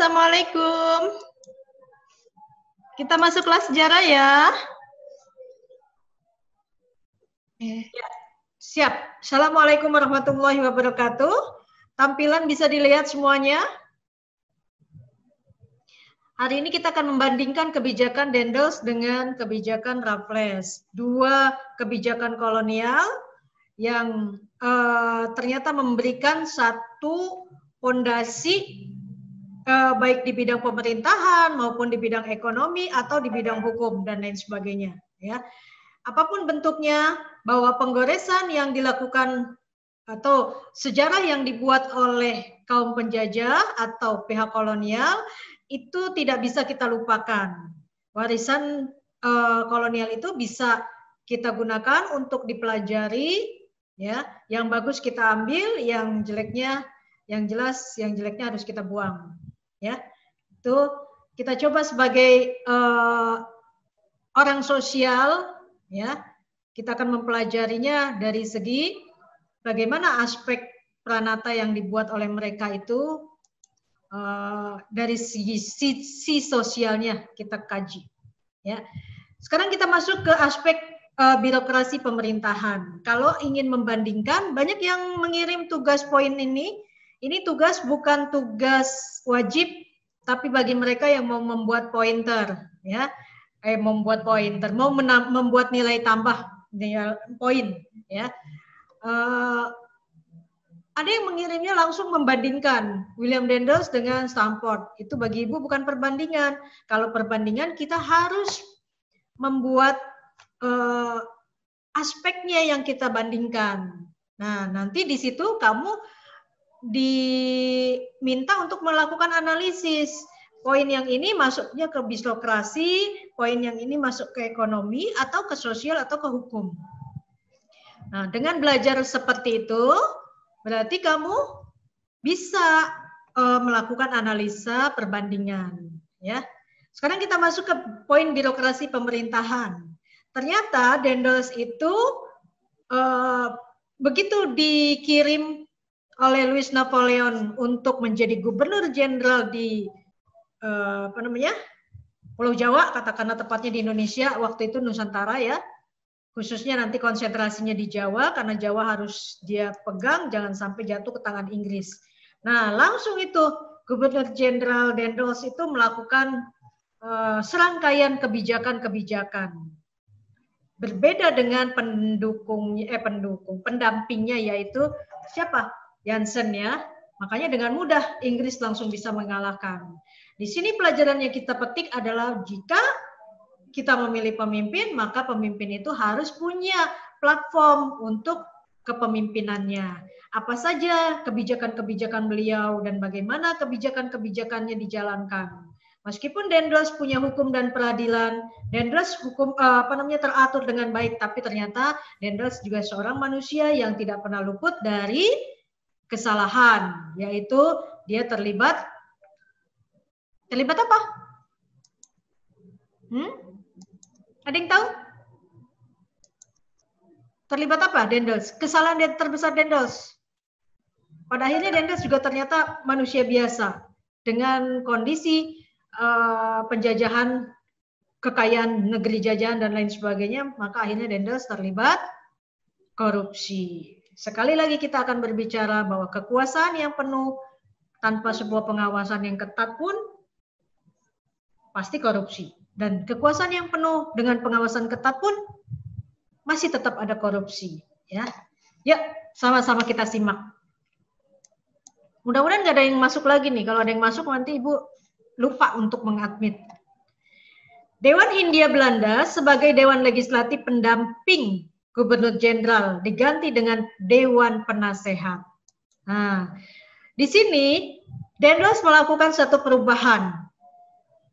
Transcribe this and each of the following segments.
assalamualaikum. Kita masuk kelas sejarah ya. Siap. Assalamualaikum warahmatullahi wabarakatuh. Tampilan bisa dilihat semuanya. Hari ini kita akan membandingkan kebijakan Daendels dengan kebijakan Raffles. Dua kebijakan kolonial yang ternyata memberikan satu fondasi baik di bidang pemerintahan maupun di bidang ekonomi atau di bidang hukum dan lain sebagainya. Ya, apapun bentuknya, bahwa penggoresan yang dilakukan atau sejarah yang dibuat oleh kaum penjajah atau pihak kolonial itu tidak bisa kita lupakan. Warisan kolonial itu bisa kita gunakan untuk dipelajari. Ya, yang bagus kita ambil, yang jeleknya, yang jelas, yang jeleknya harus kita buang. Ya, itu kita coba sebagai orang sosial, ya, kita akan mempelajarinya dari segi bagaimana aspek pranata yang dibuat oleh mereka itu dari sisi sosialnya kita kaji. Ya, sekarang kita masuk ke aspek birokrasi pemerintahan. Kalau ingin membandingkan, banyak yang mengirim tugas poin ini. Ini tugas bukan tugas wajib, tapi bagi mereka yang mau membuat pointer, ya, membuat pointer, mau membuat nilai tambah, poin, ya. Ada yang mengirimnya langsung membandingkan William Daendels dengan Stamford. Itu bagi ibu bukan perbandingan. Kalau perbandingan kita harus membuat aspeknya yang kita bandingkan. Nah, nanti di situ kamu diminta untuk melakukan analisis. Poin yang ini masuknya ke birokrasi, poin yang ini masuk ke ekonomi, atau ke sosial, atau ke hukum. Nah, dengan belajar seperti itu, berarti kamu bisa melakukan analisa perbandingan. Ya. Sekarang kita masuk ke poin birokrasi pemerintahan. Ternyata Daendels itu begitu dikirim oleh Louis Napoleon untuk menjadi gubernur jenderal di Pulau Jawa, katakanlah tepatnya di Indonesia, waktu itu Nusantara ya, khususnya nanti konsentrasinya di Jawa, karena Jawa harus dia pegang, jangan sampai jatuh ke tangan Inggris. Nah, langsung itu Gubernur Jenderal Daendels itu melakukan serangkaian kebijakan-kebijakan. Berbeda dengan pendampingnya, yaitu siapa? Jansen ya. Makanya dengan mudah Inggris langsung bisa mengalahkan. Di sini pelajaran yang kita petik adalah jika kita memilih pemimpin, maka pemimpin itu harus punya platform untuk kepemimpinannya. Apa saja kebijakan-kebijakan beliau dan bagaimana kebijakan-kebijakannya dijalankan. Meskipun Daendels punya hukum dan peradilan, Daendels teratur dengan baik, tapi ternyata Daendels juga seorang manusia yang tidak pernah luput dari kesalahan, yaitu dia terlibat apa? Ada yang tahu? Terlibat apa Daendels? Kesalahan terbesar Daendels. Pada akhirnya Daendels juga ternyata manusia biasa dengan kondisi penjajahan, kekayaan negeri jajahan dan lain sebagainya, maka akhirnya Daendels terlibat korupsi. Sekali lagi kita akan berbicara bahwa kekuasaan yang penuh tanpa sebuah pengawasan yang ketat pun pasti korupsi. Dan kekuasaan yang penuh dengan pengawasan ketat pun masih tetap ada korupsi. Ya, yuk sama-sama kita simak. Mudah-mudahan nggak ada yang masuk lagi nih. Kalau ada yang masuk nanti Ibu lupa untuk mengadmit. Dewan Hindia Belanda sebagai Dewan Legislatif pendamping Gubernur Jenderal diganti dengan Dewan Penasehat. Nah, di sini Daendels melakukan satu perubahan.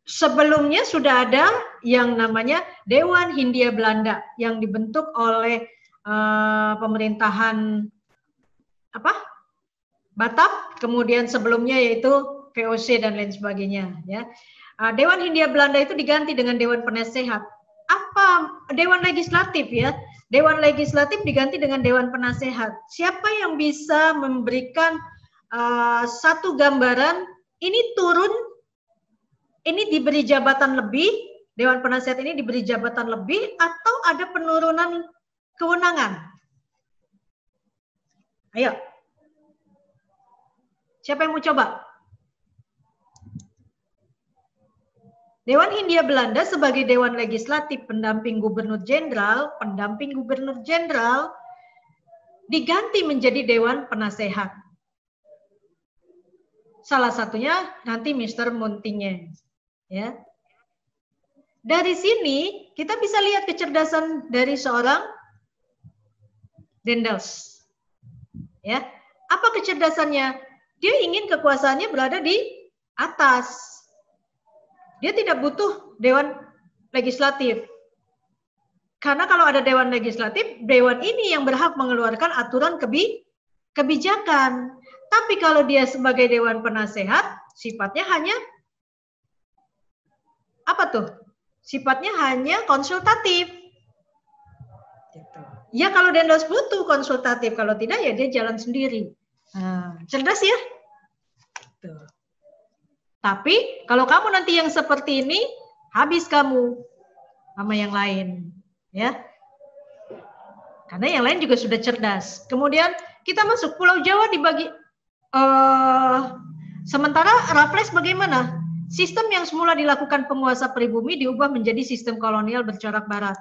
Sebelumnya sudah ada yang namanya Dewan Hindia Belanda yang dibentuk oleh pemerintahan Batak, kemudian sebelumnya yaitu VOC dan lain sebagainya. Ya, Dewan Hindia Belanda itu diganti dengan Dewan Penasehat. Apa Dewan Legislatif ya? Dewan Legislatif diganti dengan Dewan Penasehat. Siapa yang bisa memberikan satu gambaran ini turun ini diberi jabatan lebih, Dewan Penasihat ini diberi jabatan lebih, atau ada penurunan kewenangan? Ayo. Siapa yang mau coba? Dewan Hindia Belanda sebagai Dewan Legislatif pendamping Gubernur Jenderal, diganti menjadi Dewan Penasehat. Salah satunya nanti Mr. Montaigne. Ya. Dari sini kita bisa lihat kecerdasan dari seorang Daendels. Ya. Apa kecerdasannya? Dia ingin kekuasaannya berada di atas. Dia tidak butuh Dewan Legislatif. Karena kalau ada Dewan Legislatif, Dewan ini yang berhak mengeluarkan aturan kebijakan. Tapi kalau dia sebagai Dewan Penasehat, sifatnya hanya apa tuh? Sifatnya hanya konsultatif. Ya kalau Daendels butuh konsultatif, kalau tidak ya dia jalan sendiri. Nah, cerdas ya? Tuh. Tapi kalau kamu nanti yang seperti ini, habis kamu sama yang lain, ya. Karena yang lain juga sudah cerdas. Kemudian kita masuk Pulau Jawa dibagi. Sementara Raffles bagaimana? Sistem yang semula dilakukan penguasa pribumi diubah menjadi sistem kolonial bercorak barat.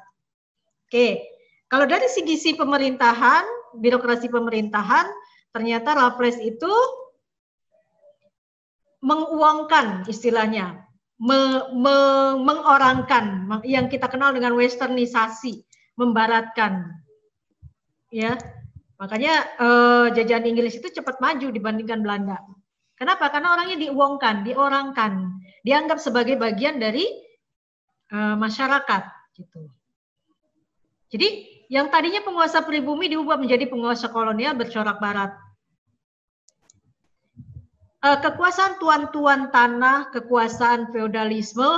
Oke, kalau dari segi pemerintahan, birokrasi pemerintahan, ternyata Raffles itu menguangkan istilahnya, mengorangkan, yang kita kenal dengan westernisasi, membaratkan, ya. Makanya jajahan Inggris itu cepat maju dibandingkan Belanda. Kenapa? Karena orangnya diuangkan, diorangkan, dianggap sebagai bagian dari masyarakat, gitu. Jadi yang tadinya penguasa pribumi diubah menjadi penguasa kolonial bercorak barat. Kekuasaan tuan-tuan tanah, kekuasaan feodalisme,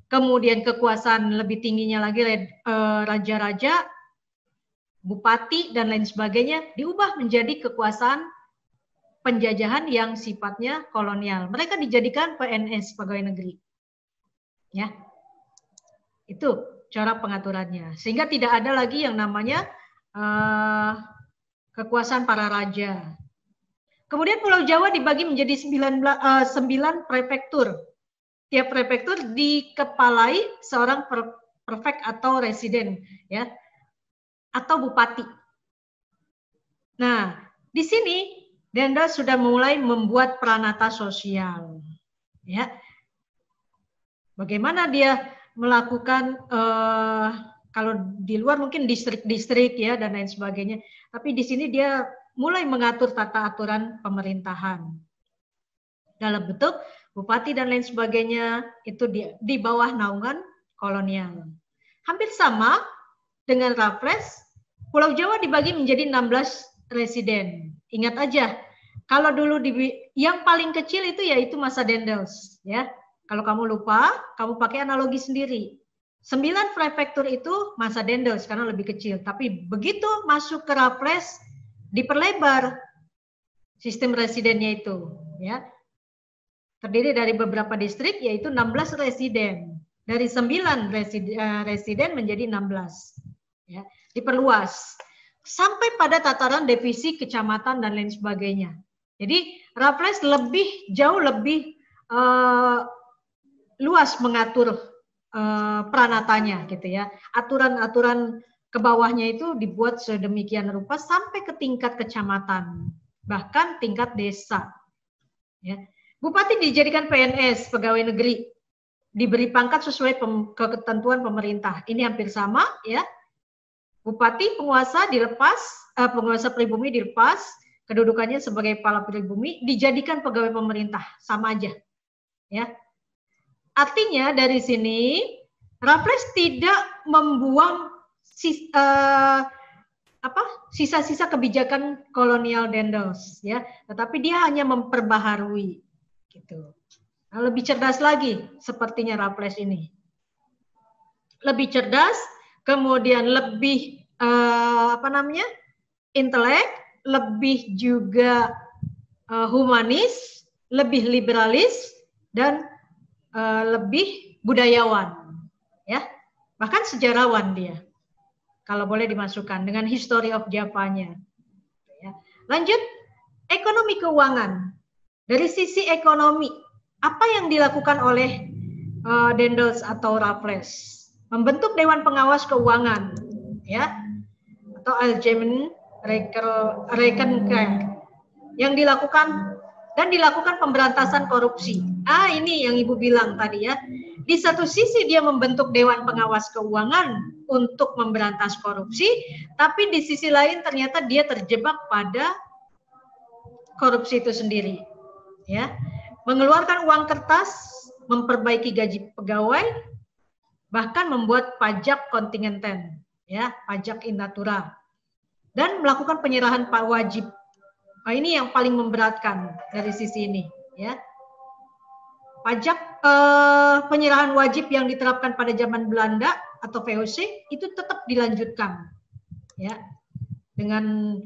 kemudian kekuasaan lebih tingginya lagi raja-raja, bupati, dan lain sebagainya, diubah menjadi kekuasaan penjajahan yang sifatnya kolonial. Mereka dijadikan PNS, pegawai negeri. Ya, itu cara pengaturannya. Sehingga tidak ada lagi yang namanya kekuasaan para raja. Kemudian Pulau Jawa dibagi menjadi 9 prefektur. Tiap prefektur dikepalai seorang prefek atau residen, ya, atau bupati. Nah, di sini Daendels sudah mulai membuat pranata sosial, ya. Bagaimana dia melakukan kalau di luar mungkin distrik-distrik, ya, dan lain sebagainya. Tapi di sini dia mulai mengatur tata aturan pemerintahan dalam bentuk bupati dan lain sebagainya, itu di bawah naungan kolonial. Hampir sama dengan Raffles, Pulau Jawa dibagi menjadi 16 residen. Ingat aja, kalau dulu yang paling kecil itu yaitu masa Daendels, ya. Kalau kamu lupa, kamu pakai analogi sendiri. 9 prefektur itu masa Daendels karena lebih kecil. Tapi begitu masuk ke Raffles, diperlebar sistem residennya itu, ya. Terdiri dari beberapa distrik, yaitu 16 residen. Dari 9 residen menjadi 16. Ya, diperluas. Sampai pada tataran divisi, kecamatan, dan lain sebagainya. Jadi Raffles jauh lebih luas mengatur pranatanya, gitu ya. Aturan-aturan ke bawahnya itu dibuat sedemikian rupa sampai ke tingkat kecamatan, bahkan tingkat desa. Ya. Bupati dijadikan PNS, pegawai negeri, diberi pangkat sesuai ketentuan pemerintah. Ini hampir sama, ya. Bupati penguasa dilepas, penguasa pribumi dilepas, kedudukannya sebagai kepala pribumi, dijadikan pegawai pemerintah, sama aja, ya. Artinya dari sini Raffles tidak membuang sisa-sisa kebijakan kolonial Daendels, ya, tetapi dia hanya memperbaharui, gitu. Nah, lebih cerdas lagi sepertinya Raffles ini, lebih cerdas, kemudian lebih intelek, lebih juga humanis, lebih liberalis, dan lebih budayawan, ya, bahkan sejarawan dia, kalau boleh dimasukkan dengan history of Java-nya. Ya. Lanjut, ekonomi keuangan. Dari sisi ekonomi, apa yang dilakukan oleh Daendels atau Raffles? Membentuk Dewan Pengawas Keuangan, ya, atau Algemen Rekenkair, yang dilakukan pemberantasan korupsi. Ini yang Ibu bilang tadi ya. Di satu sisi dia membentuk Dewan Pengawas Keuangan untuk memberantas korupsi, tapi di sisi lain ternyata dia terjebak pada korupsi itu sendiri. Ya, mengeluarkan uang kertas, memperbaiki gaji pegawai, bahkan membuat pajak kontingenten, ya, pajak in natura, dan melakukan penyerahan wajib. Ini yang paling memberatkan dari sisi ini, ya. Pajak penyerahan wajib yang diterapkan pada zaman Belanda atau VOC itu tetap dilanjutkan, ya, dengan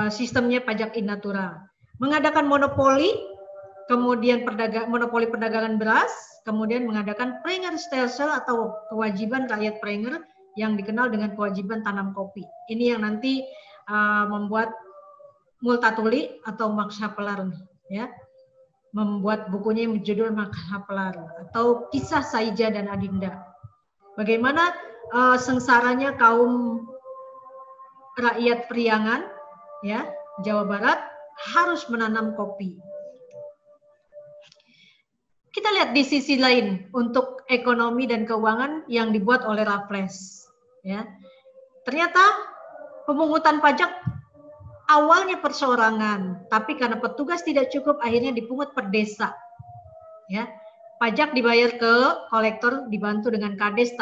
sistemnya pajak in natura. Mengadakan monopoli, kemudian monopoli perdagangan beras, kemudian mengadakan Prengerstelsel atau kewajiban rakyat Prenger yang dikenal dengan kewajiban tanam kopi. Ini yang nanti membuat Multatuli atau Max Havelaar, ya, membuat bukunya yang berjudul Max Havelaar atau Kisah Saija dan Adinda. Bagaimana sengsaranya kaum rakyat Priangan, ya, Jawa Barat harus menanam kopi. Kita lihat di sisi lain untuk ekonomi dan keuangan yang dibuat oleh Raffles, ya. Ternyata pemungutan pajak awalnya perseorangan, tapi karena petugas tidak cukup akhirnya dipungut per desa. Ya. Pajak dibayar ke kolektor dibantu dengan kades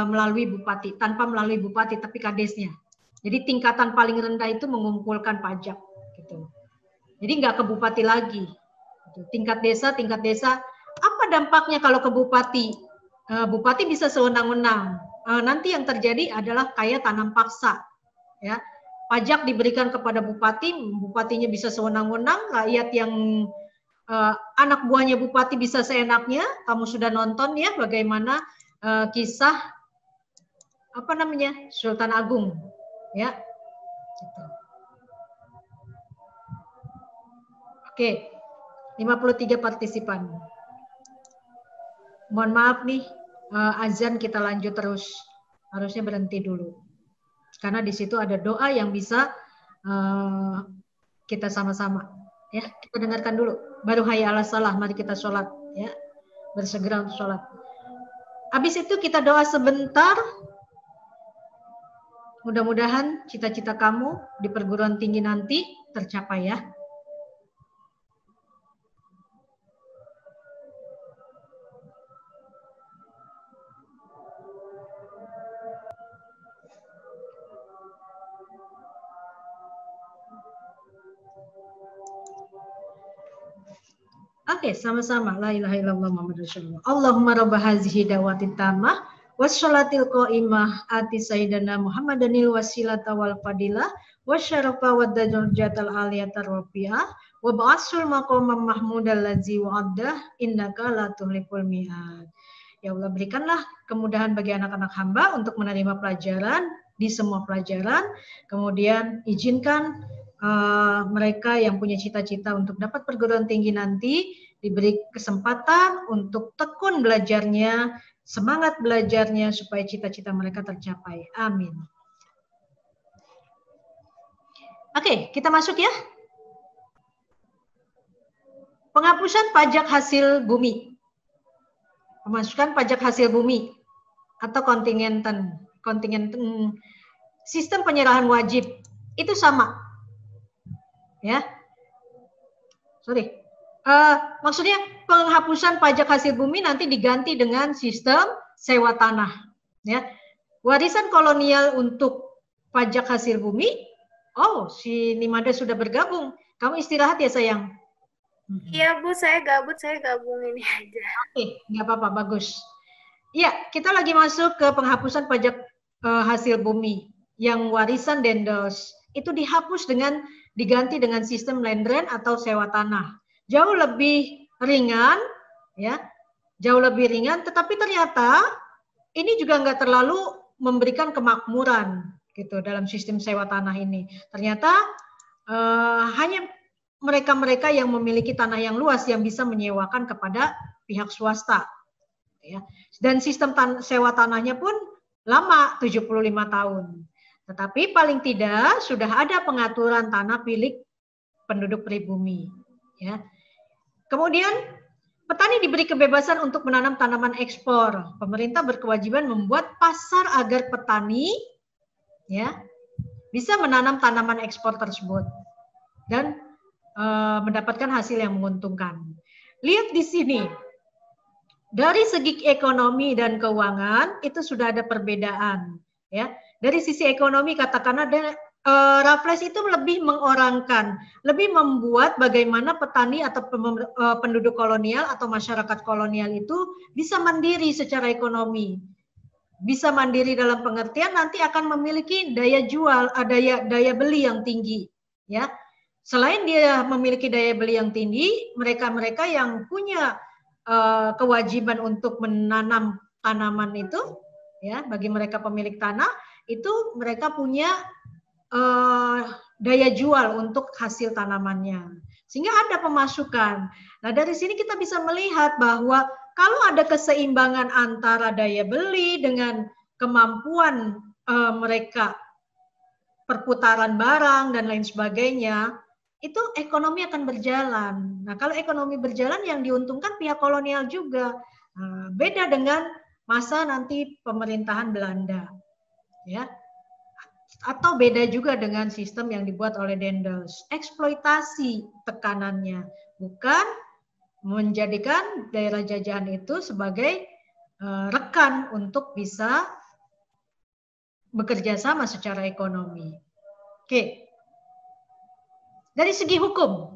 melalui bupati, tanpa melalui bupati tapi kadesnya. Jadi tingkatan paling rendah itu mengumpulkan pajak gitu. Jadi nggak ke bupati lagi. Tingkat desa, apa dampaknya kalau ke bupati? Bupati bisa sewenang-wenang. Nanti yang terjadi adalah kayak tanam paksa, ya. Pajak diberikan kepada bupati, bupatinya bisa sewenang-wenang, rakyat yang anak buahnya bupati bisa seenaknya. Kamu sudah nonton ya bagaimana kisah apa namanya Sultan Agung, ya. Gitu. Oke. 53 partisipan. Mohon maaf nih, azan kita lanjut terus. Harusnya berhenti dulu. Karena di situ ada doa yang bisa kita sama-sama. Ya, kita dengarkan dulu. Baru hayya 'alas shalah, mari kita sholat. Ya, bersegera untuk sholat. Habis itu kita doa sebentar. Mudah-mudahan cita-cita kamu di perguruan tinggi nanti tercapai ya. Oke, sama-sama. La ilaha illallah Muhammadur Rasulullah. Allahumma rabb hazihi da'watit tammah wassalatil qa'imah ati sayyidina Muhammadanil wasilata wal fadilah wasyarafa wad darjatal aliyatar rafi'ah wa ba'asul maqamam mahmudal ladzi wa'addah innaka la tuhliful mi'ad. Ya Allah, berikanlah kemudahan bagi anak-anak hamba untuk menerima pelajaran di semua pelajaran. Kemudian izinkan mereka yang punya cita-cita untuk dapat perguruan tinggi nanti diberi kesempatan untuk tekun belajarnya, semangat belajarnya supaya cita-cita mereka tercapai. Amin. Oke, kita masuk ya. Penghapusan pajak hasil bumi. Pemasukan pajak hasil bumi atau kontingenten. Sistem penyerahan wajib itu sama. Ya, maksudnya penghapusan pajak hasil bumi nanti diganti dengan sistem sewa tanah. Ya, warisan kolonial untuk pajak hasil bumi. Oh, si Nimada sudah bergabung. Kamu istirahat ya sayang. Iya Bu, saya gabut, saya gabung ini aja. Oke, nggak apa-apa, bagus. Iya, kita lagi masuk ke penghapusan pajak hasil bumi yang warisan Daendels itu dihapus dengan diganti dengan sistem land rent atau sewa tanah. Jauh lebih ringan, ya, jauh lebih ringan, tetapi ternyata ini juga nggak terlalu memberikan kemakmuran gitu dalam sistem sewa tanah ini. Ternyata hanya mereka-mereka yang memiliki tanah yang luas yang bisa menyewakan kepada pihak swasta. Ya. Dan sistem sewa tanahnya pun lama, 75 tahun. Tetapi paling tidak sudah ada pengaturan tanah milik penduduk pribumi. Ya. Kemudian petani diberi kebebasan untuk menanam tanaman ekspor. Pemerintah berkewajiban membuat pasar agar petani ya bisa menanam tanaman ekspor tersebut dan mendapatkan hasil yang menguntungkan. Lihat di sini, dari segi ekonomi dan keuangan itu sudah ada perbedaan. Ya, dari sisi ekonomi katakanlah Raffles itu lebih mengorangkan, lebih membuat bagaimana petani atau penduduk kolonial atau masyarakat kolonial itu bisa mandiri secara ekonomi. Bisa mandiri dalam pengertian nanti akan memiliki daya jual, daya beli yang tinggi. Ya, selain dia memiliki daya beli yang tinggi, mereka-mereka yang punya kewajiban untuk menanam tanaman itu, ya, bagi mereka pemilik tanah itu mereka punya daya jual untuk hasil tanamannya, sehingga ada pemasukan. Nah, dari sini kita bisa melihat bahwa kalau ada keseimbangan antara daya beli dengan kemampuan mereka perputaran barang dan lain sebagainya, itu ekonomi akan berjalan. Nah, kalau ekonomi berjalan yang diuntungkan pihak kolonial juga. Nah, beda dengan masa nanti pemerintahan Belanda. Ya. Atau beda juga dengan sistem yang dibuat oleh Daendels. Eksploitasi tekanannya, bukan menjadikan daerah jajahan itu sebagai rekan untuk bisa bekerja sama secara ekonomi. Oke. Dari segi hukum,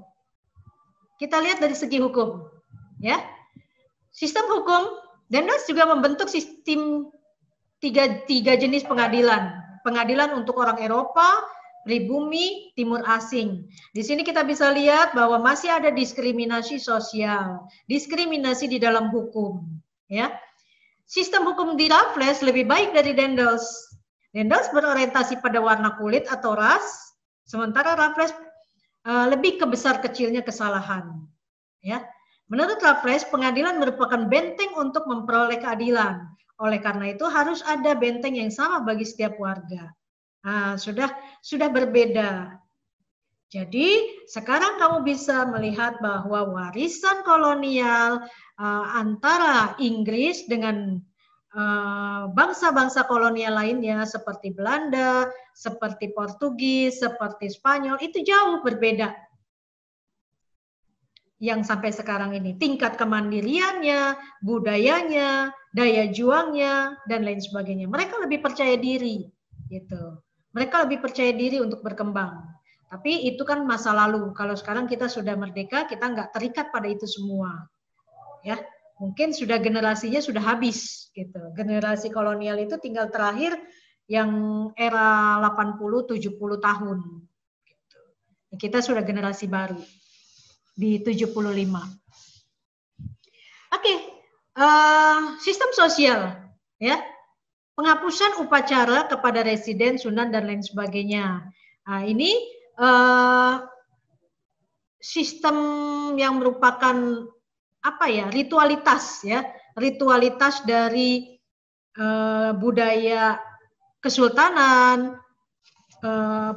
kita lihat dari segi hukum, ya. Sistem hukum, Daendels juga membentuk sistem tiga jenis pengadilan. Pengadilan untuk orang Eropa, pribumi, timur asing. Di sini kita bisa lihat bahwa masih ada diskriminasi sosial, diskriminasi di dalam hukum, ya. Sistem hukum di Raffles lebih baik dari Daendels. Daendels berorientasi pada warna kulit atau ras, sementara Raffles lebih ke besar kecilnya kesalahan. Ya, menurut Raffles, pengadilan merupakan benteng untuk memperoleh keadilan. Oleh karena itu harus ada benteng yang sama bagi setiap warga. Nah, sudah berbeda. Jadi sekarang kamu bisa melihat bahwa warisan kolonial antara Inggris dengan bangsa-bangsa kolonial lainnya seperti Belanda, seperti Portugis, seperti Spanyol itu jauh berbeda. Yang sampai sekarang ini tingkat kemandiriannya, budayanya, daya juangnya dan lain sebagainya. Mereka lebih percaya diri, gitu. Mereka lebih percaya diri untuk berkembang. Tapi itu kan masa lalu. Kalau sekarang kita sudah merdeka, kita nggak terikat pada itu semua, ya. Mungkin sudah generasinya sudah habis gitu. Generasi kolonial itu tinggal terakhir yang era 80-70 tahun gitu. Kita sudah generasi baru di 75. Oke, sistem sosial ya. Penghapusan upacara kepada residen, sunan dan lain sebagainya. Nah, ini sistem yang merupakan apa ya, ritualitas ya, ritualitas dari budaya kesultanan,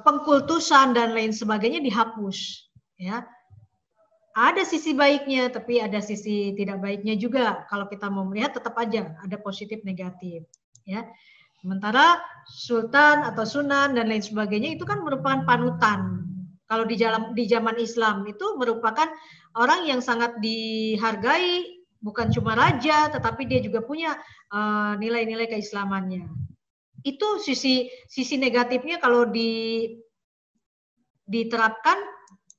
pengkultusan dan lain sebagainya dihapus ya. Ada sisi baiknya tapi ada sisi tidak baiknya juga. Kalau kita mau melihat tetap aja ada positif negatif ya. Sementara sultan atau sunan dan lain sebagainya itu kan merupakan panutan. Kalau di zaman Islam itu merupakan orang yang sangat dihargai, bukan cuma raja, tetapi dia juga punya nilai-nilai keislamannya. Itu sisi negatifnya kalau diterapkan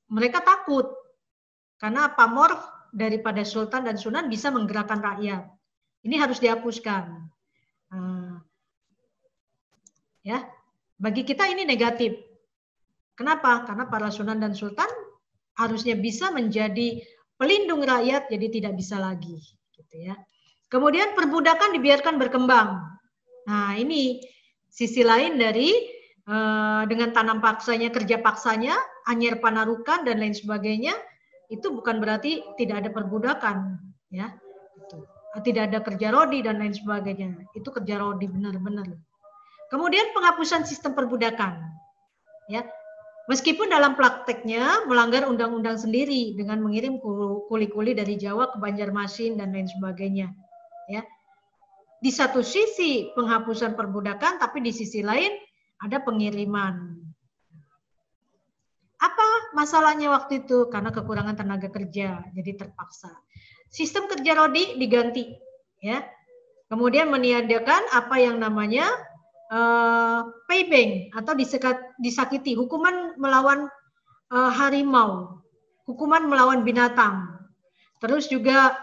mereka takut karena pamor daripada sultan dan sunan bisa menggerakkan rakyat. Ini harus dihapuskan. Ya, bagi kita ini negatif. Kenapa? Karena para sunan dan sultan harusnya bisa menjadi pelindung rakyat, jadi tidak bisa lagi, gitu ya. Kemudian perbudakan dibiarkan berkembang. Nah, ini sisi lain dari dengan tanam paksanya, kerja paksanya, anyer panarukan dan lain sebagainya, itu bukan berarti tidak ada perbudakan, ya. Tidak ada kerja rodi dan lain sebagainya. Itu kerja rodi benar-benar. Kemudian penghapusan sistem perbudakan, ya. Meskipun dalam prakteknya melanggar undang-undang sendiri dengan mengirim kuli-kuli dari Jawa ke Banjarmasin dan lain sebagainya, ya. Di satu sisi penghapusan perbudakan, tapi di sisi lain ada pengiriman. Apa masalahnya waktu itu? Karena kekurangan tenaga kerja, jadi terpaksa. Sistem kerja rodi diganti, ya. Kemudian meniadakan apa yang namanya paybank atau disakiti, hukuman melawan harimau, hukuman melawan binatang. Terus juga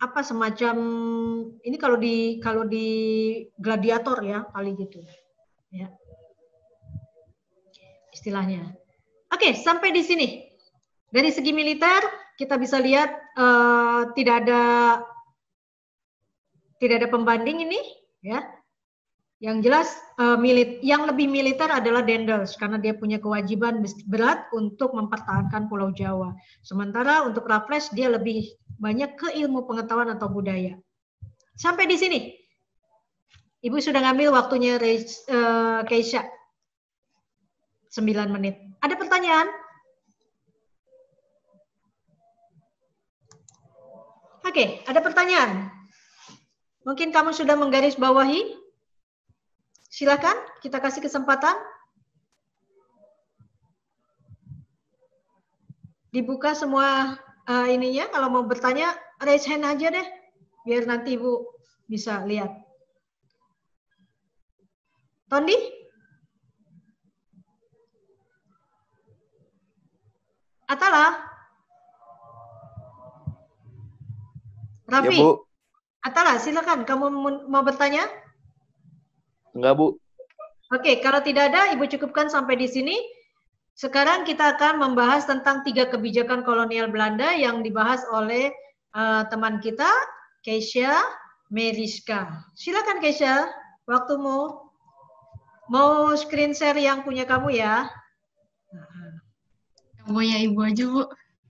apa semacam ini kalau di gladiator ya kali gitu, ya istilahnya. Oke, sampai di sini. Dari segi militer kita bisa lihat tidak ada pembanding ini, ya. Yang jelas yang lebih militer adalah Dendels karena dia punya kewajiban berat untuk mempertahankan Pulau Jawa. Sementara untuk Raffles dia lebih banyak ke ilmu pengetahuan atau budaya. Sampai di sini. Ibu sudah ngambil waktunya Keisha. 9 menit. Ada pertanyaan? Oke, ada pertanyaan? Mungkin kamu sudah menggarisbawahi? Silakan, kita kasih kesempatan. Dibuka semua ininya, kalau mau bertanya, raise hand aja deh, biar nanti Ibu bisa lihat. Tondi? Atala? Raffi? Ya, Bu. Atala, silakan, kamu mau bertanya? Enggak, Bu. Oke, kalau tidak ada, Ibu cukupkan sampai di sini. Sekarang kita akan membahas tentang 3 kebijakan kolonial Belanda yang dibahas oleh teman kita, Keisha Meriska. Silakan Keisha, waktumu. Mau screen share yang punya kamu ya? Yang punya Ibu aja, Bu.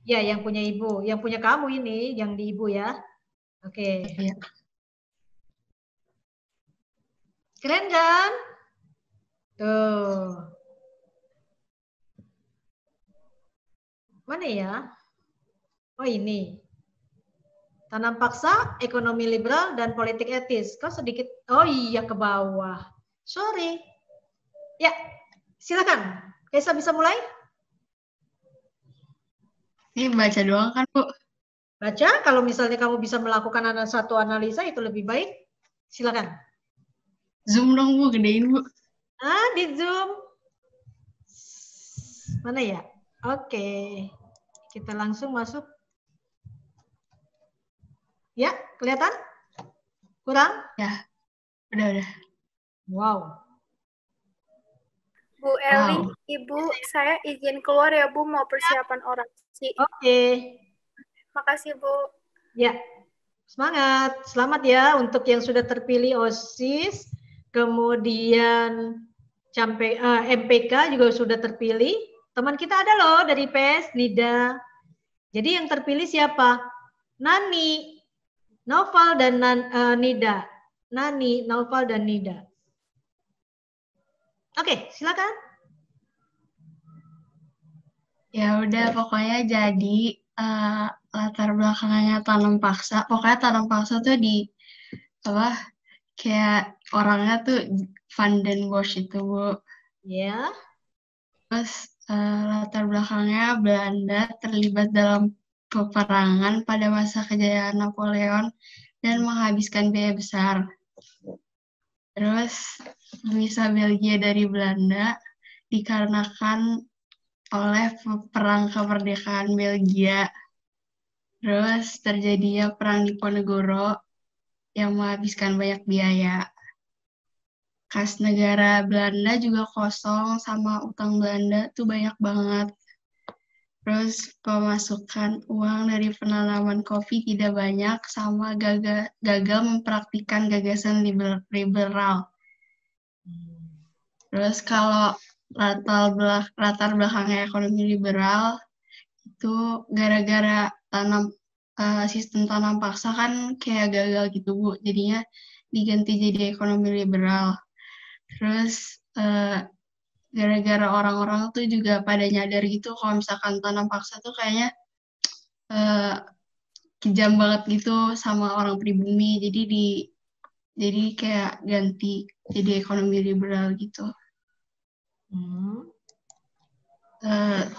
Ya, yang punya Ibu. Yang punya kamu ini, yang di Ibu ya. Oke. Ya. Keren kan? Tuh. Mana ya? Oh ini. Tanam paksa, ekonomi liberal, dan politik etis. Kok sedikit, oh iya ke bawah. Sorry. Ya, silakan. Kaisa bisa mulai? Ini baca doang kan, Bu? Baca, kalau misalnya kamu bisa melakukan satu analisa, itu lebih baik. Silakan. Zoom dong, Bu. Gedein, Bu. Di Zoom. Mana ya? Oke. Kita langsung masuk. Ya, kelihatan? Kurang? Ya, udah. Wow. Bu Eli, Ibu, saya izin keluar ya, Bu, mau persiapan orasi. Oke. Makasih, Bu. Ya, semangat. Selamat ya untuk yang sudah terpilih OSIS, kemudian MPK juga sudah terpilih. Teman kita ada loh dari PES, Nida. Jadi yang terpilih siapa? Nani, Naufal dan Nida. Nani, Naufal dan Nida. Oke, silakan. Ya udah, pokoknya jadi latar belakangnya tanam paksa. Pokoknya tanam paksa tuh kayak orangnya tuh Van den Bosch itu, Bu. Ya. Terus latar belakangnya Belanda terlibat dalam peperangan pada masa kejayaan Napoleon dan menghabiskan biaya besar. Terus misah Belgia dari Belanda dikarenakan oleh perang kemerdekaan Belgia. Terus terjadinya perang Diponegoro yang menghabiskan banyak biaya. Kas negara Belanda juga kosong, sama utang Belanda tuh banyak banget. Terus pemasukan uang dari penanaman kopi tidak banyak, sama gagal mempraktikkan gagasan liberal. Terus kalau latar belakangnya ekonomi liberal itu gara-gara sistem tanam paksa kan kayak gagal gitu Bu, jadinya diganti jadi ekonomi liberal. Terus gara-gara orang-orang tuh juga pada nyadar gitu kalau misalkan tanam paksa tuh kayaknya kejam banget gitu sama orang pribumi, jadi kayak ganti jadi ekonomi liberal gitu.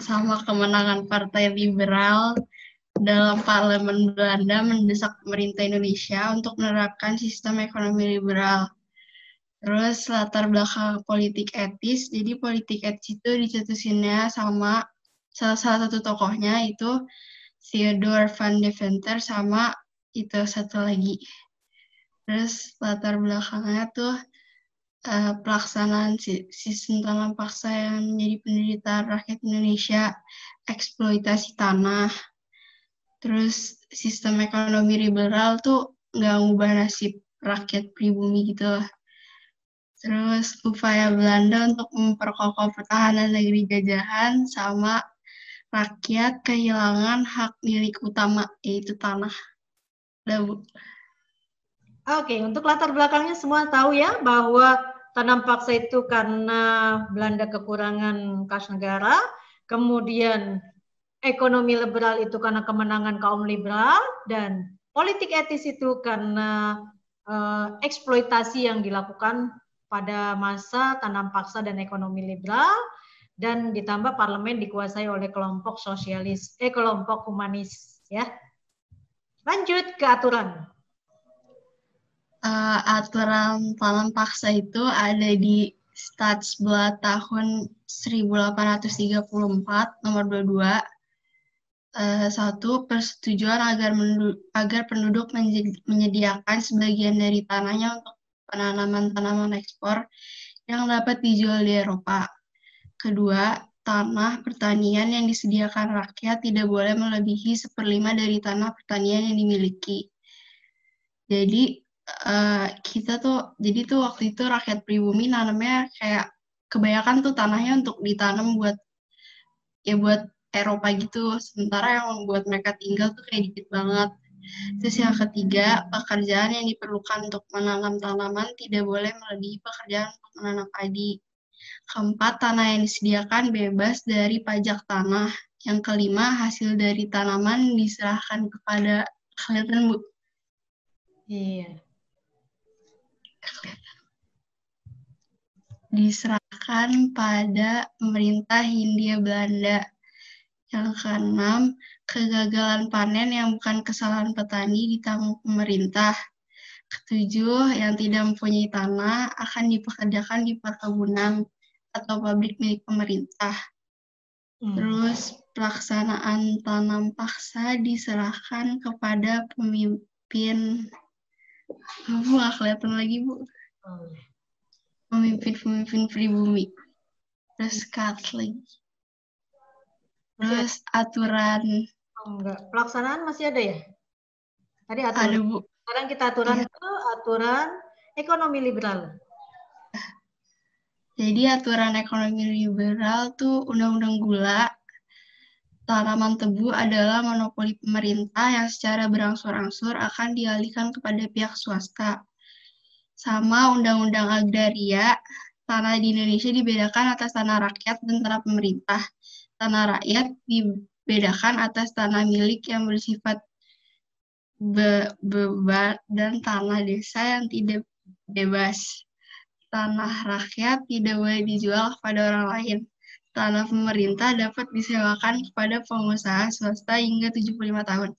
Sama kemenangan Partai Liberal dalam Parlemen Belanda mendesak pemerintah Indonesia untuk menerapkan sistem ekonomi liberal. Terus latar belakang politik etis, jadi politik etis itu dicetusinnya sama salah satu tokohnya itu Theodore van Deventer sama itu satu lagi. Terus latar belakangnya tuh pelaksanaan sistem tanam paksa yang menjadi penderitaan rakyat Indonesia, eksploitasi tanah. Terus sistem ekonomi liberal tuh nggak ngubah nasib rakyat pribumi gitu. Terus upaya Belanda untuk memperkokoh pertahanan negeri jajahan sama rakyat kehilangan hak milik utama, yaitu tanah. Udah, Bu. Oke, untuk latar belakangnya semua tahu ya bahwa tanam paksa itu karena Belanda kekurangan kas negara, kemudian ekonomi liberal itu karena kemenangan kaum liberal, dan politik etis itu karena eksploitasi yang dilakukan pada masa tanam paksa dan ekonomi liberal, dan ditambah parlemen dikuasai oleh kelompok sosialis, kelompok humanis ya. Lanjut ke aturan. Aturan tanam paksa itu ada di Statsblad tahun 1834 nomor 22. Satu, persetujuan agar penduduk menyediakan sebagian dari tanahnya untuk penanaman tanaman ekspor yang dapat dijual di Eropa. Kedua, tanah pertanian yang disediakan rakyat tidak boleh melebihi 1/5 dari tanah pertanian yang dimiliki. Jadi jadi waktu itu rakyat pribumi nanamnya kayak kebanyakan tuh tanahnya untuk ditanam buat Eropa gitu, sementara yang buat mereka tinggal tuh kayak dikit banget. Terus yang ketiga, pekerjaan yang diperlukan untuk menanam tanaman tidak boleh melebihi pekerjaan untuk menanam padi. Keempat, tanah yang disediakan bebas dari pajak tanah. Yang kelima, hasil dari tanaman diserahkan kepada, kelihatan Bu? Iya. Diserahkan pada pemerintah Hindia Belanda. Yang keenam, kegagalan panen yang bukan kesalahan petani ditanggung pemerintah. Ketujuh, yang tidak mempunyai tanah akan dipekerjakan di perkebunan atau pabrik milik pemerintah. Terus pelaksanaan tanam paksa diserahkan kepada pemimpin. Bu, nggak kelihatan lagi, Bu. Pemimpin pribumi. Terus cut lagi. Terus aturan. Enggak, pelaksanaan masih ada ya? Tadi aturan. Ada, Bu. Sekarang kita aturan ekonomi liberal. Jadi aturan ekonomi liberal tuh undang-undang gula, tanaman tebu adalah monopoli pemerintah yang secara berangsur-angsur akan dialihkan kepada pihak swasta. Sama undang-undang agraria, tanah di Indonesia dibedakan atas tanah rakyat dan tanah pemerintah. Tanah rakyat dibedakan atas tanah milik yang bersifat beban dan tanah desa yang tidak bebas. Tanah rakyat tidak boleh dijual kepada orang lain. Tanah pemerintah dapat disewakan kepada pengusaha swasta hingga 75 tahun.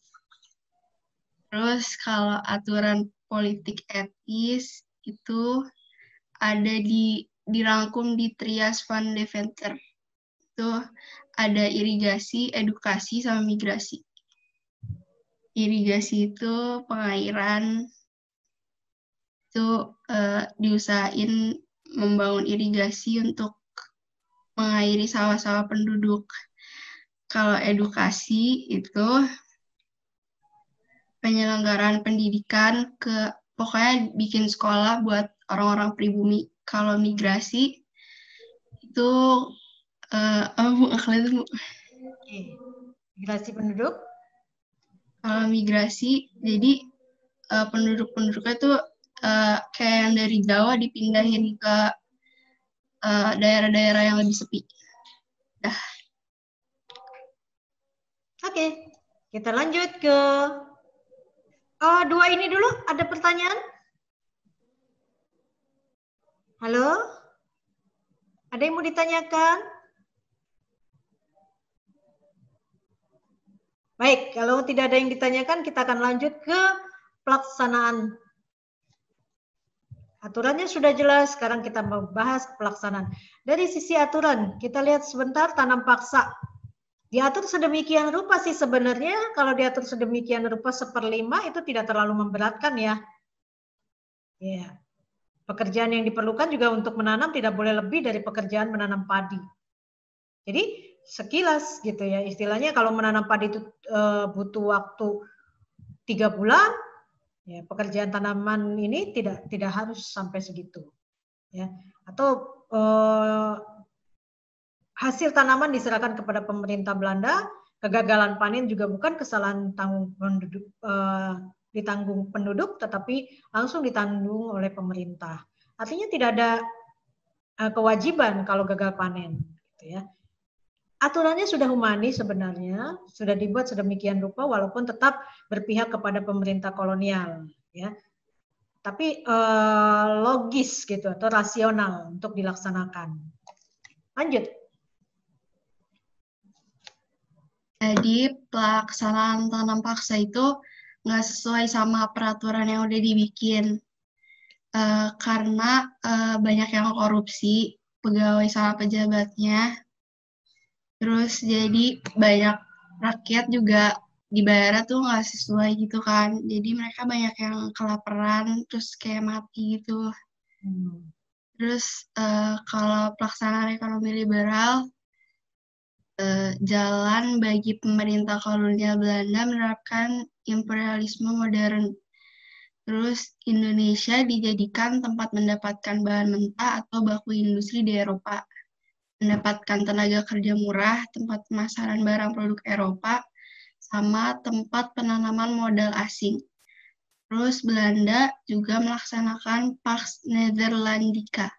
Terus kalau aturan politik etis itu ada dirangkum di Trias van Deventer. Itu ada irigasi, edukasi, sama migrasi. Irigasi itu pengairan, itu diusahain membangun irigasi untuk mengairi sawah-sawah penduduk. kalau edukasi itu penyelenggaraan pendidikan pokoknya bikin sekolah buat orang-orang pribumi. Kalau migrasi itu Bu, akhlak Bu. Oke. Migrasi penduduk. Kalau migrasi, jadi penduduk-penduduknya tuh kayak yang dari Jawa dipindahin ke daerah-daerah yang lebih sepi. Dah. Oke, kita lanjut ke dua ini dulu. Ada pertanyaan? Halo? Ada yang mau ditanyakan? Baik, kalau tidak ada yang ditanyakan, kita akan lanjut ke pelaksanaan. Aturannya sudah jelas, sekarang kita membahas pelaksanaan. Dari sisi aturan, kita lihat sebentar tanam paksa. Diatur sedemikian rupa sih sebenarnya, kalau diatur sedemikian rupa 1/5 itu tidak terlalu memberatkan ya. Ya. Pekerjaan yang diperlukan juga untuk menanam tidak boleh lebih dari pekerjaan menanam padi. Jadi sekilas gitu ya, istilahnya kalau menanam padi itu butuh waktu 3 bulan, ya pekerjaan tanaman ini tidak harus sampai segitu. Ya. Atau hasil tanaman diserahkan kepada pemerintah Belanda, kegagalan panen juga bukan kesalahan ditanggung penduduk, tetapi langsung ditanggung oleh pemerintah. Artinya tidak ada kewajiban kalau gagal panen. Gitu ya. Aturannya sudah humanis sebenarnya, sudah dibuat sedemikian rupa walaupun tetap berpihak kepada pemerintah kolonial. Ya. Tapi logis gitu atau rasional untuk dilaksanakan. Lanjut. Jadi pelaksanaan tanam paksa itu nggak sesuai sama peraturan yang udah dibikin. Karena banyak yang korupsi, pegawai sama pejabatnya. Terus jadi banyak rakyat juga dibayarnya tuh nggak sesuai gitu kan. Jadi mereka banyak yang kelaparan, terus kayak mati gitu. Terus kalau pelaksanaan ekonomi liberal, jalan bagi pemerintah kolonial Belanda menerapkan imperialisme modern. Terus Indonesia dijadikan tempat mendapatkan bahan mentah atau baku industri di Eropa, mendapatkan tenaga kerja murah, tempat pemasaran barang produk Eropa, sama tempat penanaman modal asing. Terus Belanda juga melaksanakan Pax Netherlandica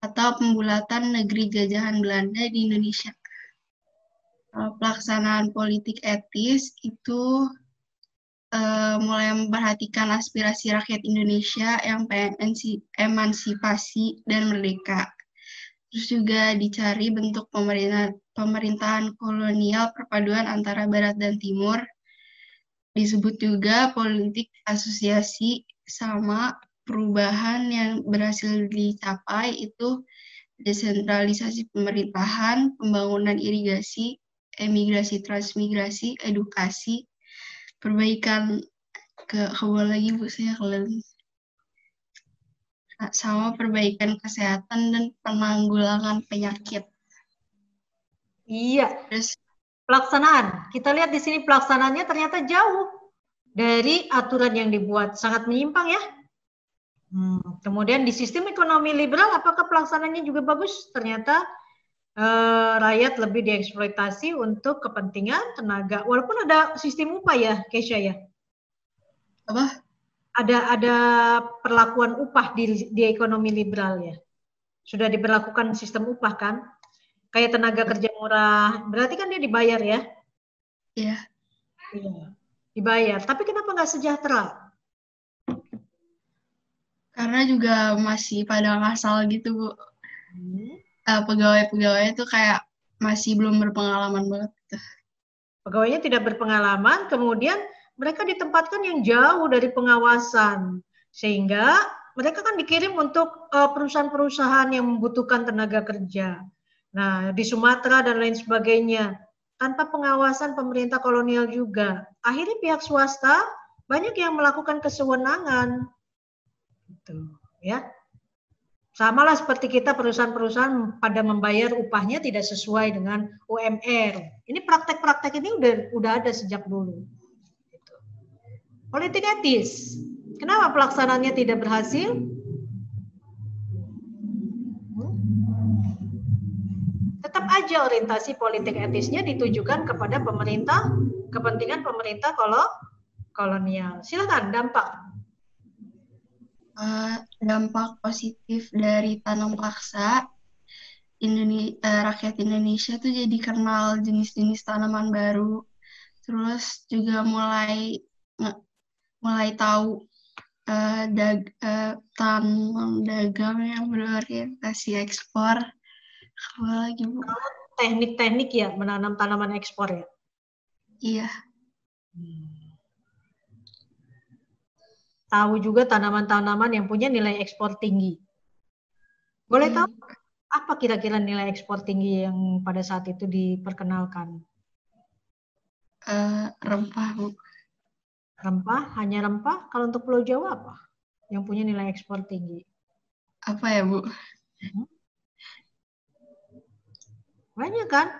atau pembulatan negeri jajahan Belanda di Indonesia. Pelaksanaan politik etis itu mulai memperhatikan aspirasi rakyat Indonesia yang pengen emansipasi dan merdeka. Terus juga dicari bentuk pemerintahan kolonial perpaduan antara Barat dan Timur. Disebut juga politik asosiasi, sama perubahan yang berhasil dicapai itu desentralisasi pemerintahan, pembangunan irigasi, emigrasi transmigrasi, edukasi, perbaikan kebun lagi Bu, saya kalian sama perbaikan kesehatan dan penanggulangan penyakit. Iya. Terus pelaksanaan, kita lihat di sini pelaksanaannya ternyata jauh dari aturan yang dibuat, sangat menyimpang ya. Kemudian di sistem ekonomi liberal, apakah pelaksanaannya juga bagus? Ternyata rakyat lebih dieksploitasi untuk kepentingan tenaga. Walaupun ada sistem upah ya, Kesha ya. Apa? Ada perlakuan upah di ekonomi liberal ya. Sudah diberlakukan sistem upah kan? Kayak tenaga kerja murah, berarti kan dia dibayar ya? Iya. Iya, dibayar. Tapi kenapa nggak sejahtera? Karena juga masih pada ngasal gitu Bu. Pegawai-pegawai itu kayak masih belum berpengalaman banget. Pegawainya tidak berpengalaman, kemudian mereka ditempatkan yang jauh dari pengawasan. Sehingga mereka kan dikirim untuk perusahaan-perusahaan yang membutuhkan tenaga kerja. Nah, di Sumatera dan lain sebagainya. Tanpa pengawasan pemerintah kolonial juga. Akhirnya pihak swasta banyak yang melakukan kesewenangan. Gitu, ya. Sama lah seperti kita perusahaan-perusahaan pada membayar upahnya tidak sesuai dengan UMR. Ini praktek-praktek ini udah ada sejak dulu. Politik etis. Kenapa pelaksanaannya tidak berhasil? Tetap aja orientasi politik etisnya ditujukan kepada pemerintah, kepentingan pemerintah kolonial. Silakan dampak. Dampak positif dari tanam paksa, rakyat Indonesia tuh jadi kenal jenis-jenis tanaman baru, terus juga mulai tahu tanaman dagang yang berorientasi ekspor. Apa lagi, Bu? Teknik-teknik ya menanam tanaman ekspor ya? Iya. Tahu juga tanaman-tanaman yang punya nilai ekspor tinggi. Boleh tahu apa kira-kira nilai ekspor tinggi yang pada saat itu diperkenalkan? Rempah, Bu. Rempah? Hanya rempah? Kalau untuk Pulau Jawa apa? Yang punya nilai ekspor tinggi? Apa ya, Bu? Banyak kan?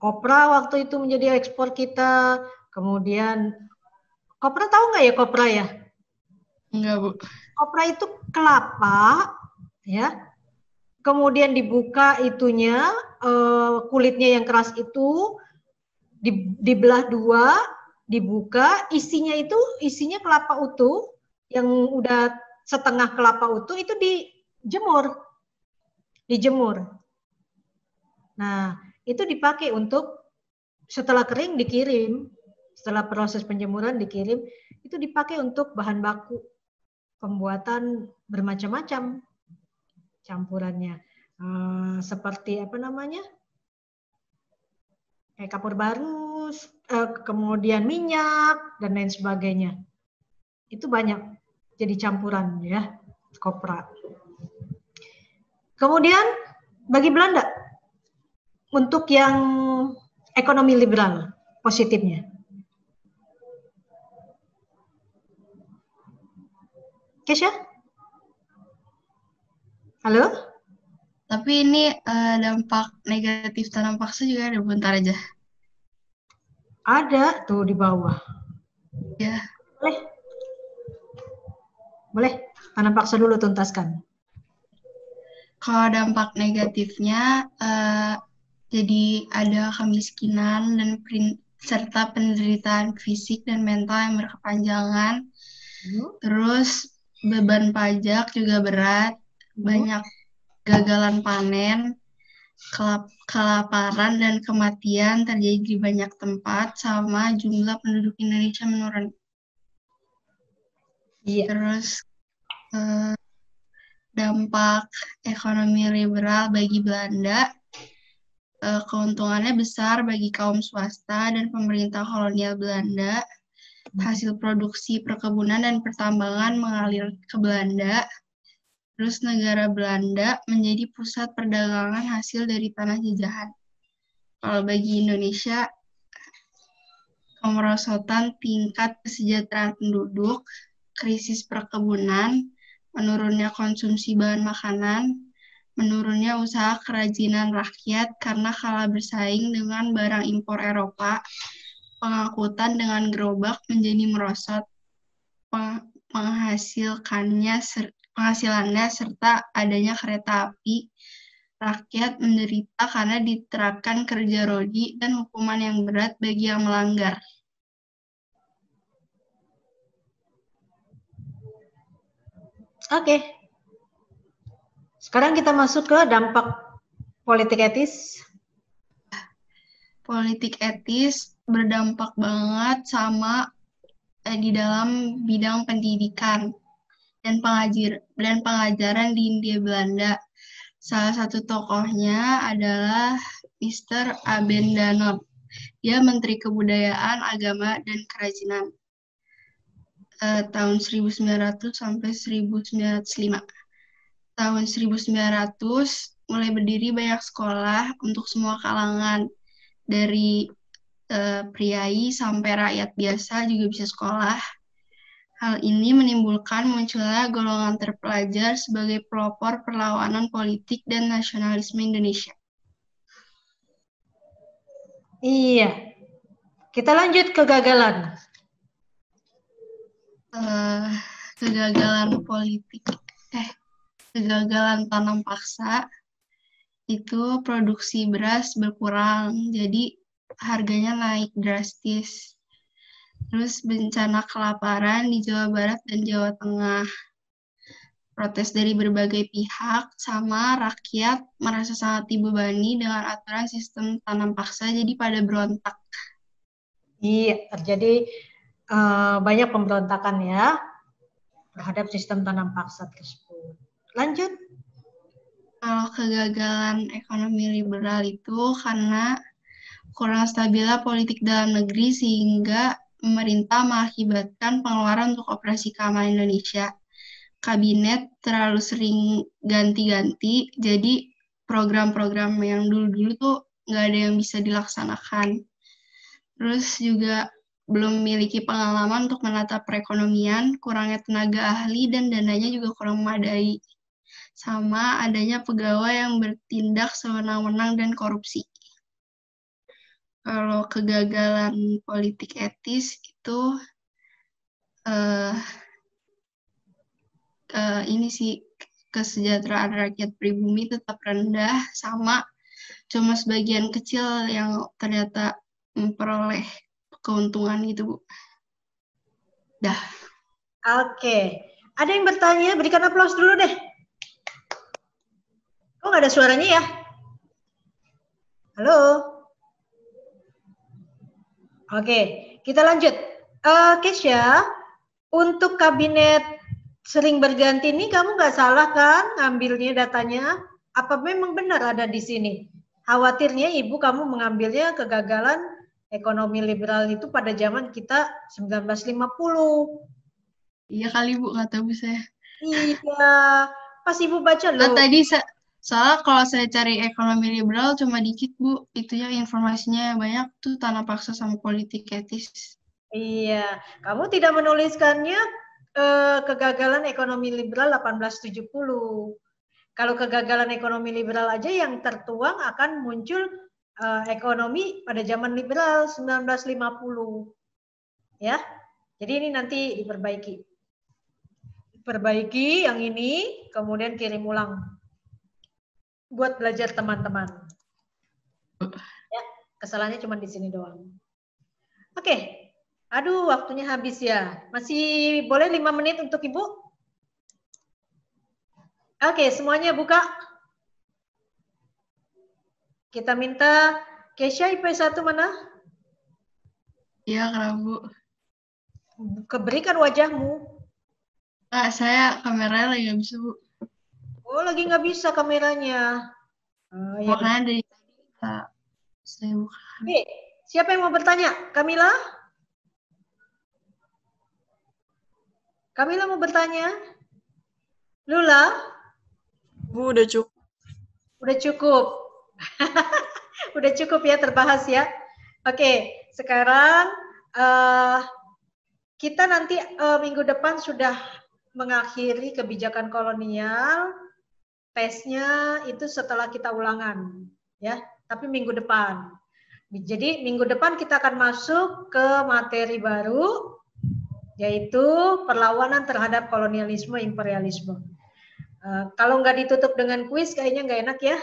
Kopra waktu itu menjadi ekspor kita. Kemudian, kopra tahu nggak ya kopra ya? Enggak, Bu. Kopra itu kelapa, ya. Kemudian dibuka itunya, kulitnya yang keras itu dibelah dua, dibuka, isinya kelapa utuh, yang udah setengah kelapa utuh itu dijemur. Nah, itu dipakai untuk setelah kering dikirim, setelah proses penjemuran dikirim, itu dipakai untuk bahan baku pembuatan bermacam-macam campurannya, seperti apa namanya, kayak kapur barus, kemudian minyak dan lain sebagainya. Itu banyak jadi campuran ya, kopra. Kemudian bagi Belanda untuk yang ekonomi liberal positifnya. Kesha? Halo? Tapi ini dampak negatif tanam paksa juga ada, bentar aja. Ada tuh di bawah. Ya. Boleh. Tanam paksa dulu tuntaskan. Kalau dampak negatifnya, jadi ada kemiskinan dan serta penderitaan fisik dan mental yang berkepanjangan. Terus beban pajak juga berat, banyak gagalan panen, kelaparan dan kematian terjadi di banyak tempat, sama jumlah penduduk Indonesia menurun. Iya. Terus dampak ekonomi liberal bagi Belanda, keuntungannya besar bagi kaum swasta dan pemerintah kolonial Belanda. Hasil produksi perkebunan dan pertambangan mengalir ke Belanda. Terus negara Belanda menjadi pusat perdagangan hasil dari tanah jajahan. Kalau bagi Indonesia, kemerosotan tingkat kesejahteraan penduduk, krisis perkebunan, menurunnya konsumsi bahan makanan, menurunnya usaha kerajinan rakyat karena kalah bersaing dengan barang impor Eropa, pengangkutan dengan gerobak menjadi merosot, penghasilannya serta adanya kereta api, rakyat menderita karena diterapkan kerja rodi dan hukuman yang berat bagi yang melanggar. Oke. Sekarang kita masuk ke dampak politik etis. Politik etis berdampak banget sama di dalam bidang pendidikan dan pengajaran di Hindia Belanda. Salah satu tokohnya adalah Mr. Abendanot. Dia Menteri Kebudayaan, Agama, dan Kerajinan tahun 1900 sampai 1905. Tahun 1900 mulai berdiri banyak sekolah untuk semua kalangan, dari priai sampai rakyat biasa juga bisa sekolah. Hal ini menimbulkan munculnya golongan terpelajar sebagai pelopor perlawanan politik dan nasionalisme Indonesia. Iya. Kita lanjut kegagalan. Kegagalan politik, kegagalan tanam paksa itu produksi beras berkurang, jadi harganya naik drastis. Terus bencana kelaparan di Jawa Barat dan Jawa Tengah. Protes dari berbagai pihak, sama rakyat merasa sangat dibebani dengan aturan sistem tanam paksa, jadi pada berontak. Iya, terjadi banyak pemberontakan ya terhadap sistem tanam paksa tersebut. Lanjut. Kalau kegagalan ekonomi liberal itu karena kurang stabilnya politik dalam negeri sehingga pemerintah mengakibatkan pengeluaran untuk operasi keamanan Indonesia. Kabinet terlalu sering ganti-ganti, jadi program-program yang dulu-dulu tuh nggak ada yang bisa dilaksanakan. Terus juga belum memiliki pengalaman untuk menata perekonomian, kurangnya tenaga ahli dan dananya juga kurang memadai. Sama adanya pegawai yang bertindak sewenang-wenang dan korupsi. Kalau kegagalan politik etis itu ini sih, kesejahteraan rakyat pribumi tetap rendah, sama cuma sebagian kecil yang ternyata memperoleh keuntungan itu, Bu. Dah. Oke. Ada yang bertanya? Berikan aplaus dulu deh. Kok nggak ada suaranya ya? Halo? Oke, kita lanjut. Kesha, untuk kabinet sering berganti ini kamu nggak salah kan ngambilnya datanya? Apa memang benar ada di sini? Khawatirnya ibu kamu mengambilnya kegagalan ekonomi liberal itu pada zaman kita 1950. Iya kali Bu, nggak tahu saya. Iya, pas ibu baca loh. Tadi soalnya kalau saya cari ekonomi liberal cuma dikit Bu, itunya informasinya banyak tuh tanah paksa sama politik etis. Iya, kamu tidak menuliskannya kegagalan ekonomi liberal 1870. Kalau kegagalan ekonomi liberal aja yang tertuang akan muncul ekonomi pada zaman liberal 1950. Ya. Jadi ini nanti diperbaiki. Perbaiki yang ini, kemudian kirim ulang. Buat belajar teman-teman. Ya, kesalahannya cuma di sini doang. Oke. Aduh, waktunya habis ya. Masih boleh 5 menit untuk Ibu? Oke, semuanya buka. Kita minta Kesha IP1 mana? Iya, kalau Bu. Keberikan wajahmu. Saya kameranya lagi nggak bisa, Bu. Oh, lagi nggak bisa kameranya. Ya, makanya dari saya buka. Oke, siapa yang mau bertanya? Kamila? Kamila mau bertanya? Lula? Bu, udah cukup. Udah cukup. Udah cukup ya, terbahas ya. Oke, sekarang kita nanti minggu depan sudah mengakhiri kebijakan kolonial. Tesnya itu setelah kita ulangan, ya. Tapi minggu depan. Jadi minggu depan kita akan masuk ke materi baru, yaitu perlawanan terhadap kolonialisme imperialisme. Kalau nggak ditutup dengan kuis, kayaknya nggak enak ya.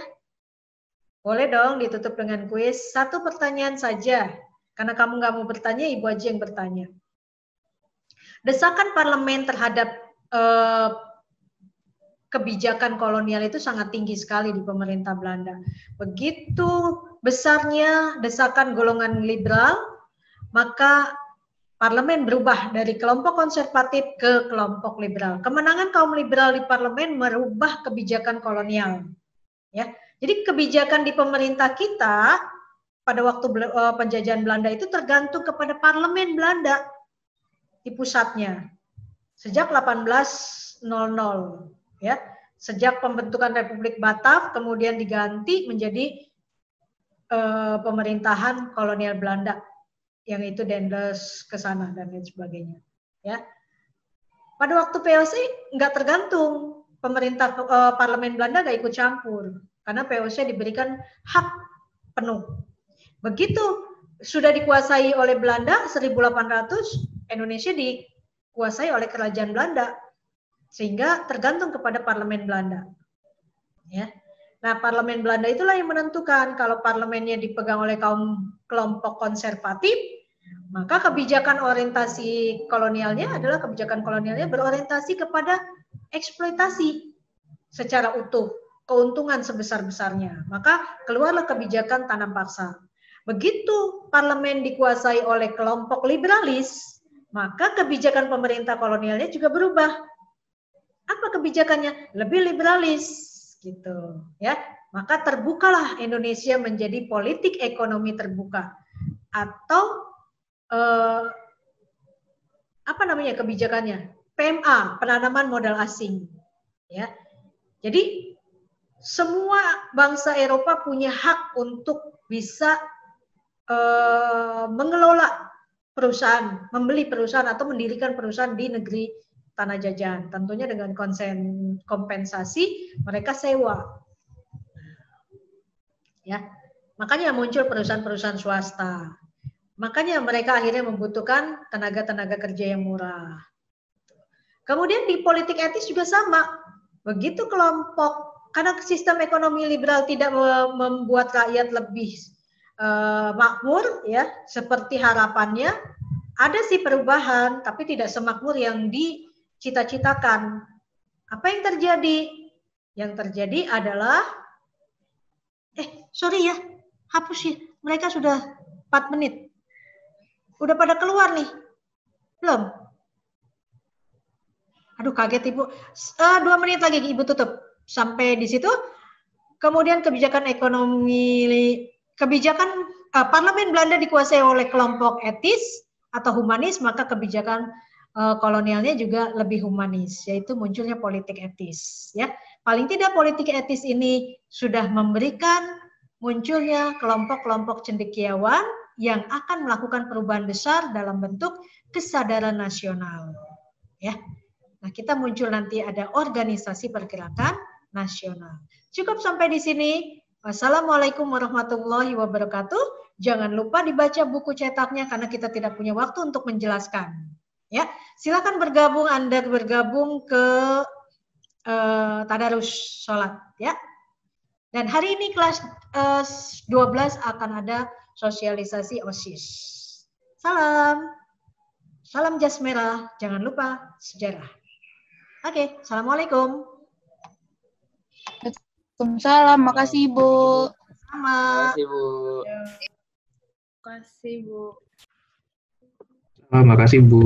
Boleh dong ditutup dengan kuis. 1 pertanyaan saja. Karena kamu nggak mau bertanya, Ibu aja yang bertanya. Desakan parlemen terhadap kebijakan kolonial itu sangat tinggi sekali di pemerintah Belanda. Begitu besarnya desakan golongan liberal, maka parlemen berubah dari kelompok konservatif ke kelompok liberal. Kemenangan kaum liberal di parlemen merubah kebijakan kolonial. Ya, jadi kebijakan di pemerintah kita pada waktu penjajahan Belanda itu tergantung kepada parlemen Belanda di pusatnya. Sejak 1800, ya, sejak pembentukan Republik Batav kemudian diganti menjadi pemerintahan kolonial Belanda, yang itu Dendels ke sana dan lain sebagainya, ya. Pada waktu POC nggak tergantung, pemerintah parlemen Belanda nggak ikut campur karena POC diberikan hak penuh. Begitu sudah dikuasai oleh Belanda 1800, Indonesia dikuasai oleh kerajaan Belanda sehingga tergantung kepada parlemen Belanda. Ya. Nah, parlemen Belanda itulah yang menentukan kalau parlemennya dipegang oleh kelompok konservatif, maka kebijakan orientasi kolonialnya adalah kebijakan kolonialnya berorientasi kepada eksploitasi secara utuh, keuntungan sebesar-besarnya. Maka keluarlah kebijakan tanam paksa. Begitu parlemen dikuasai oleh kelompok liberalis, maka kebijakan pemerintah kolonialnya juga berubah. Apa kebijakannya? Lebih liberalis. Gitu ya, maka terbukalah Indonesia menjadi politik ekonomi terbuka atau apa namanya kebijakannya, PMA, penanaman modal asing ya. Jadi semua bangsa Eropa punya hak untuk bisa mengelola perusahaan, membeli perusahaan atau mendirikan perusahaan di negeri tanah jajan, tentunya dengan kompensasi mereka sewa. Ya, makanya muncul perusahaan-perusahaan swasta. Makanya mereka akhirnya membutuhkan tenaga kerja yang murah. Kemudian di politik etis juga sama. Begitu kelompok, karena sistem ekonomi liberal tidak membuat rakyat lebih makmur, ya, seperti harapannya. Ada sih perubahan, tapi tidak semakmur yang dicita-citakan. Apa yang terjadi? Yang terjadi adalah, sorry ya, hapus ya. Mereka sudah 4 menit. Udah pada keluar nih? Belum? Aduh, kaget Ibu. 2 menit lagi Ibu tutup. Sampai di situ. Kemudian kebijakan parlemen Belanda dikuasai oleh kelompok etis atau humanis, maka kebijakan kolonialnya juga lebih humanis, yaitu munculnya politik etis. Ya, paling tidak politik etis ini sudah memberikan munculnya kelompok-kelompok cendekiawan yang akan melakukan perubahan besar dalam bentuk kesadaran nasional. Ya, nah kita muncul nanti ada organisasi pergerakan nasional. Cukup sampai di sini. Wassalamualaikum warahmatullahi wabarakatuh. Jangan lupa dibaca buku cetaknya karena kita tidak punya waktu untuk menjelaskan. Ya, silakan bergabung. Anda bergabung ke tadarus sholat. Ya. Dan hari ini kelas 12 akan ada sosialisasi OSIS. Salam. Salam jas merah. Jangan lupa sejarah. Oke, assalamualaikum. Waalaikumsalam, makasih Ibu. Sama. Makasih Bu. Makasih Bu. Makasih Bu.